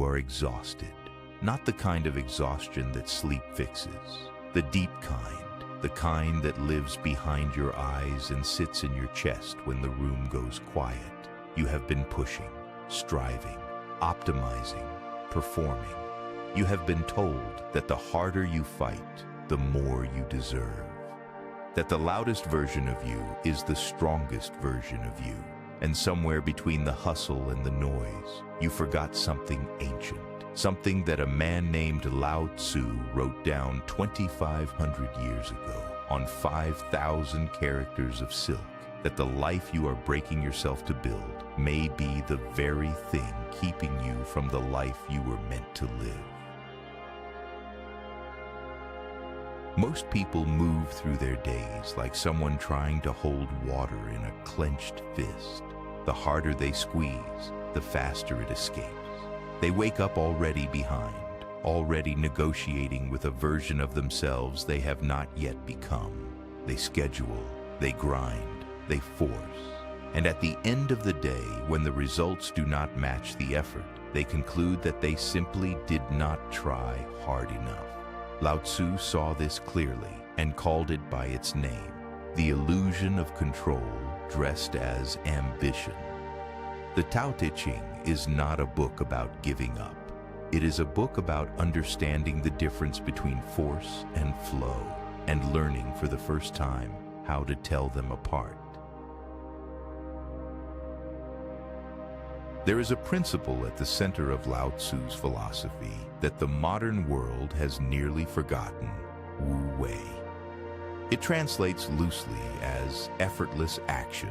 you are exhausted. Not the kind of exhaustion that sleep fixes. The deep kind. The kind that lives behind your eyes and sits in your chest when the room goes quiet. You have been pushing, striving, optimizing, performing. You have been told that the harder you fight, the more you deserve. That the loudest version of you is the strongest version of you. And somewhere between the hustle and the noise, you forgot something ancient. Something that a man named Lao Tzu wrote down 2,500 years ago on 5,000 characters of silk, that the life you are breaking yourself to build may be the very thing keeping you from the life you were meant to live. Most people move through their days like someone trying to hold water in a clenched fist. The harder they squeeze, the faster it escapes. They wake up already behind, already negotiating with a version of themselves they have not yet become. They schedule, they grind, they force. And at the end of the day, when the results do not match the effort, they conclude that they simply did not try hard enough. Lao Tzu saw this clearly and called it by its name, the illusion of control dressed as ambition. The Tao Te Ching is not a book about giving up. It is a book about understanding the difference between force and flow and learning for the first time how to tell them apart. There is a principle at the center of Lao Tzu's philosophy that the modern world has nearly forgotten: Wu Wei. It translates loosely as effortless action,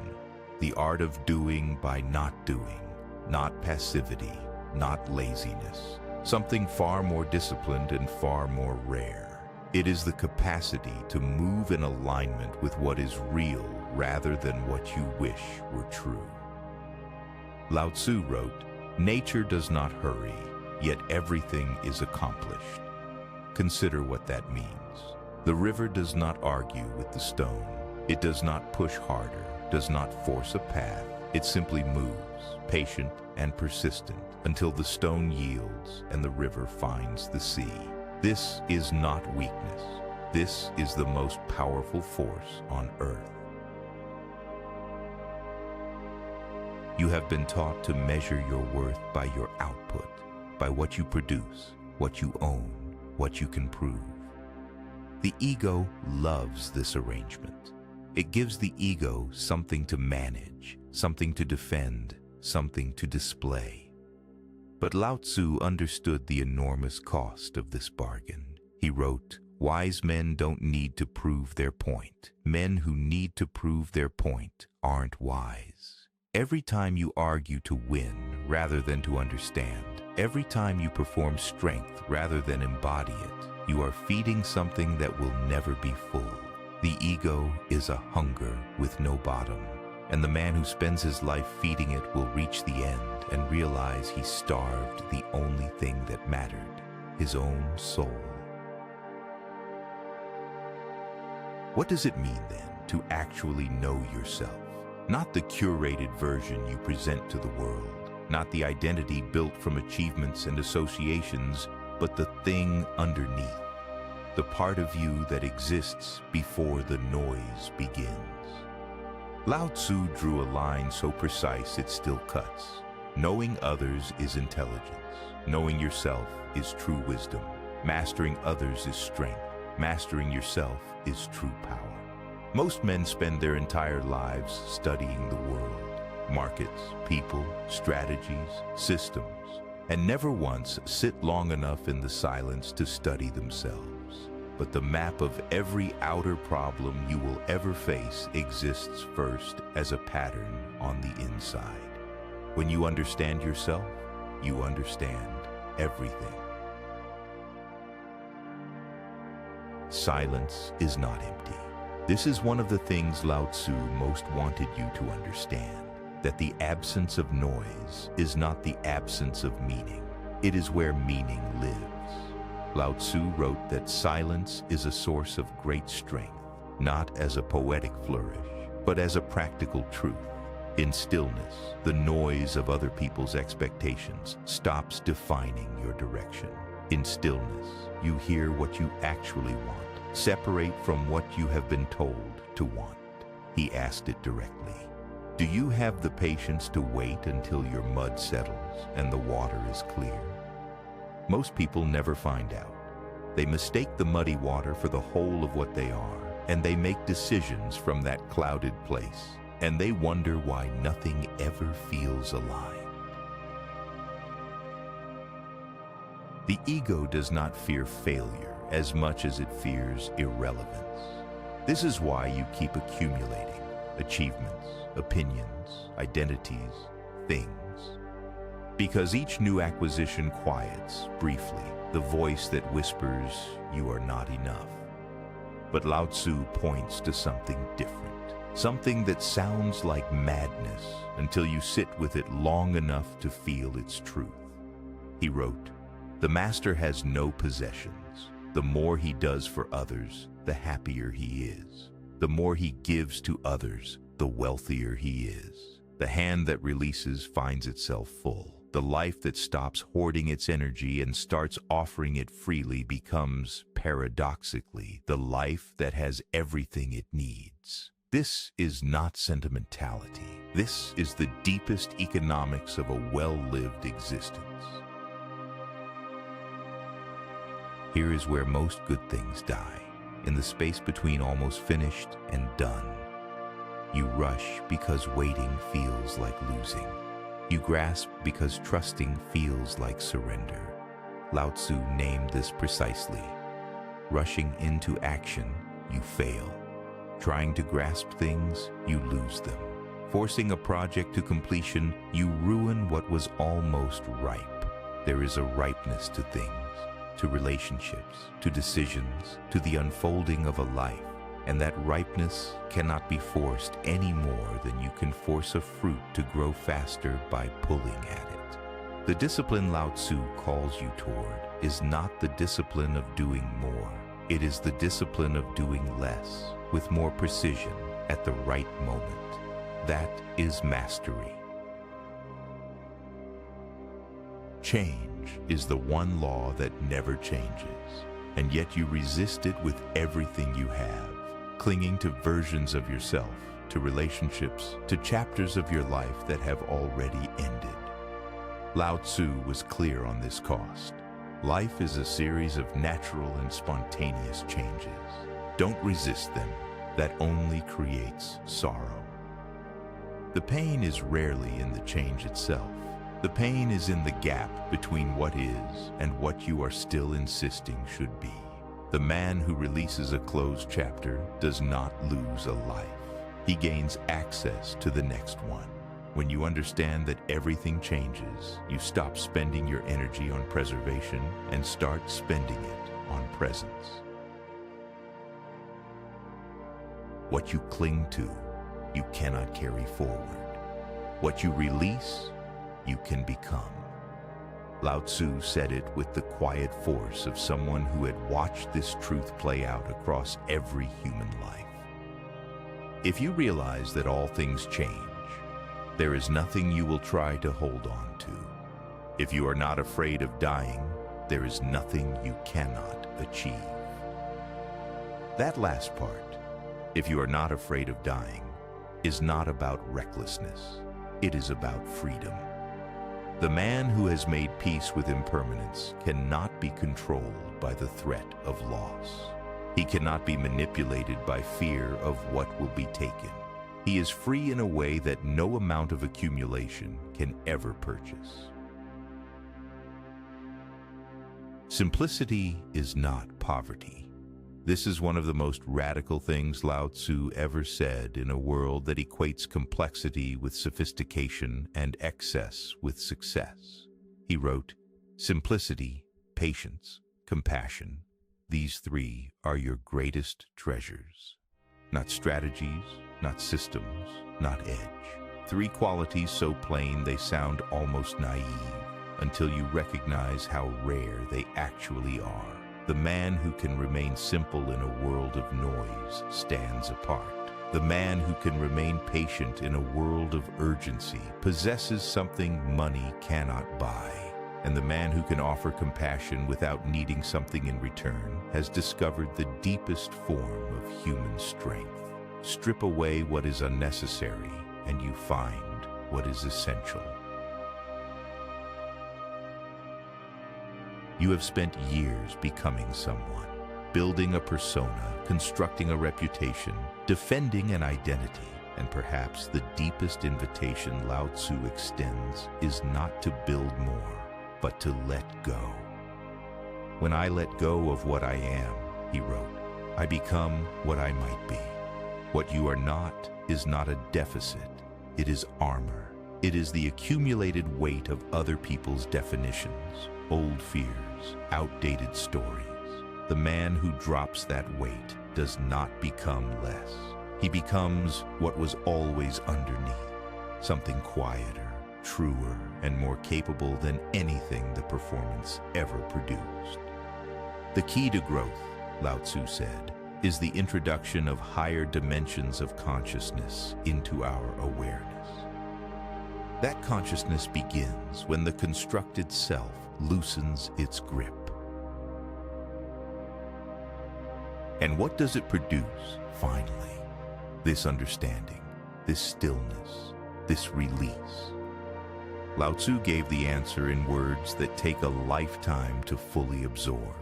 the art of doing by not doing, not passivity, not laziness, something far more disciplined and far more rare. It is the capacity to move in alignment with what is real rather than what you wish were true. Lao Tzu wrote, "Nature does not hurry, yet everything is accomplished." Consider what that means. The river does not argue with the stone. It does not push harder, does not force a path. It simply moves, patient and persistent, until the stone yields and the river finds the sea. This is not weakness. This is the most powerful force on earth. You have been taught to measure your worth by your output, by what you produce, what you own, what you can prove. The ego loves this arrangement. It gives the ego something to manage, something to defend, something to display. But Lao Tzu understood the enormous cost of this bargain. He wrote, "Wise men don't need to prove their point. Men who need to prove their point aren't wise." Every time you argue to win rather than to understand, every time you perform strength rather than embody it, you are feeding something that will never be full. The ego is a hunger with no bottom, and the man who spends his life feeding it will reach the end and realize he starved the only thing that mattered, his own soul. What does it mean then to actually know yourself? Not the curated version you present to the world, not the identity built from achievements and associations, but the thing underneath, the part of you that exists before the noise begins. Lao Tzu drew a line so precise it still cuts. Knowing others is intelligence. Knowing yourself is true wisdom. Mastering others is strength. Mastering yourself is true power. Most men spend their entire lives studying the world, markets, people, strategies, systems, and never once sit long enough in the silence to study themselves. But the map of every outer problem you will ever face exists first as a pattern on the inside. When you understand yourself, you understand everything. Silence is not empty. This is one of the things Lao Tzu most wanted you to understand, that the absence of noise is not the absence of meaning. It is where meaning lives. Lao Tzu wrote that silence is a source of great strength, not as a poetic flourish, but as a practical truth. In stillness, the noise of other people's expectations stops defining your direction. In stillness, you hear what you actually want. Separate from what you have been told to want. He asked it directly. Do you have the patience to wait until your mud settles and the water is clear? Most people never find out. They mistake the muddy water for the whole of what they are, and they make decisions from that clouded place, and they wonder why nothing ever feels aligned. The ego does not fear failure as much as it fears irrelevance. This is why you keep accumulating achievements, opinions, identities, things. Because each new acquisition quiets, briefly, the voice that whispers, "You are not enough." But Lao Tzu points to something different, something that sounds like madness until you sit with it long enough to feel its truth. He wrote, "The master has no possessions. The more he does for others, the happier he is. The more he gives to others, the wealthier he is. The hand that releases finds itself full. The life that stops hoarding its energy and starts offering it freely becomes, paradoxically, the life that has everything it needs." This is not sentimentality. This is the deepest economics of a well-lived existence. Here is where most good things die, in the space between almost finished and done. You rush because waiting feels like losing. You grasp because trusting feels like surrender. Lao Tzu named this precisely. Rushing into action, you fail. Trying to grasp things, you lose them. Forcing a project to completion, you ruin what was almost ripe. There is a ripeness to things, to relationships, to decisions, to the unfolding of a life, and that ripeness cannot be forced any more than you can force a fruit to grow faster by pulling at it. The discipline Lao Tzu calls you toward is not the discipline of doing more. It is the discipline of doing less, with more precision, at the right moment. That is mastery. Change is the one law that never changes, and yet you resist it with everything you have, clinging to versions of yourself, to relationships, to chapters of your life that have already ended. Lao Tzu was clear on this cost. Life is a series of natural and spontaneous changes. Don't resist them. That only creates sorrow. The pain is rarely in the change itself. The pain is in the gap between what is and what you are still insisting should be. The man who releases a closed chapter does not lose a life. He gains access to the next one. When you understand that everything changes, you stop spending your energy on preservation and start spending it on presence. What you cling to, you cannot carry forward. What you release, you can become. Lao Tzu said it with the quiet force of someone who had watched this truth play out across every human life. If you realize that all things change, there is nothing you will try to hold on to. If you are not afraid of dying, there is nothing you cannot achieve. That last part, if you are not afraid of dying, is not about recklessness. It is about freedom. The man who has made peace with impermanence cannot be controlled by the threat of loss. He cannot be manipulated by fear of what will be taken. He is free in a way that no amount of accumulation can ever purchase. Simplicity is not poverty. This is one of the most radical things Lao Tzu ever said in a world that equates complexity with sophistication and excess with success. He wrote, "Simplicity, patience, compassion, these three are your greatest treasures. Not strategies, not systems, not edge. Three qualities so plain they sound almost naive until you recognize how rare they actually are. The man who can remain simple in a world of noise stands apart." The man who can remain patient in a world of urgency possesses something money cannot buy. And the man who can offer compassion without needing something in return has discovered the deepest form of human strength. Strip away what is unnecessary, and you find what is essential. You have spent years becoming someone, building a persona, constructing a reputation, defending an identity, and perhaps the deepest invitation Lao Tzu extends is not to build more, but to let go. When I let go of what I am, he wrote, I become what I might be. What you are not is not a deficit, it is armor. It is the accumulated weight of other people's definitions, old fears, outdated stories. The man who drops that weight does not become less. He becomes what was always underneath, something quieter, truer, and more capable than anything the performance ever produced. The key to growth, Lao Tzu said, is the introduction of higher dimensions of consciousness into our awareness. That consciousness begins when the constructed self loosens its grip. And what does it produce, finally? This understanding, this stillness, this release. Lao Tzu gave the answer in words that take a lifetime to fully absorb.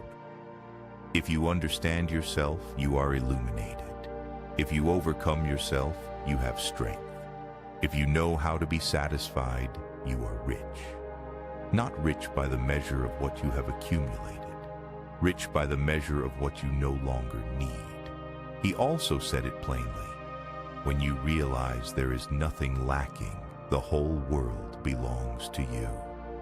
If you understand yourself, you are illuminated. If you overcome yourself, you have strength. If you know how to be satisfied, you are rich. Not rich by the measure of what you have accumulated, rich by the measure of what you no longer need. He also said it plainly. When you realize there is nothing lacking, the whole world belongs to you.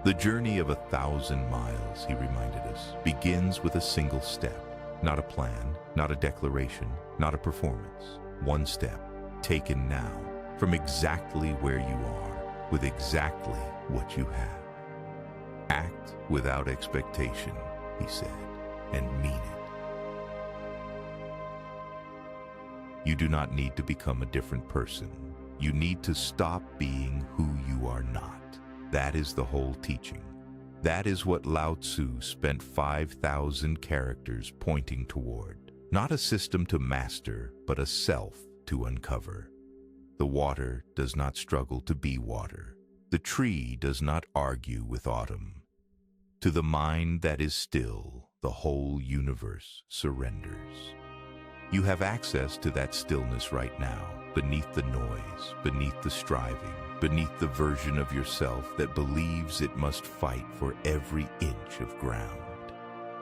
The journey of 1,000 miles, he reminded us, begins with a single step. Not a plan, not a declaration, not a performance. One step, taken now, from exactly where you are, with exactly what you have. Act without expectation, he said, and mean it. You do not need to become a different person. You need to stop being who you are not. That is the whole teaching. That is what Lao Tzu spent 5,000 characters pointing toward. Not a system to master, but a self to uncover. The water does not struggle to be water. The tree does not argue with autumn. To the mind that is still, the whole universe surrenders. You have access to that stillness right now, beneath the noise, beneath the striving, beneath the version of yourself that believes it must fight for every inch of ground.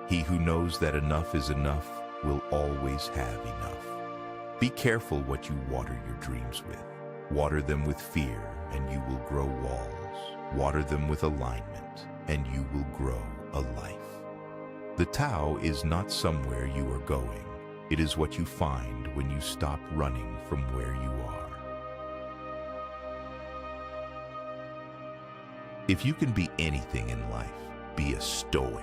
He who knows that enough is enough will always have enough. Be careful what you water your dreams with. Water them with fear, and you will grow walls. Water them with alignment, and you will grow a life. The Tao is not somewhere you are going. It is what you find when you stop running from where you are. If you can be anything in life, be a Stoic.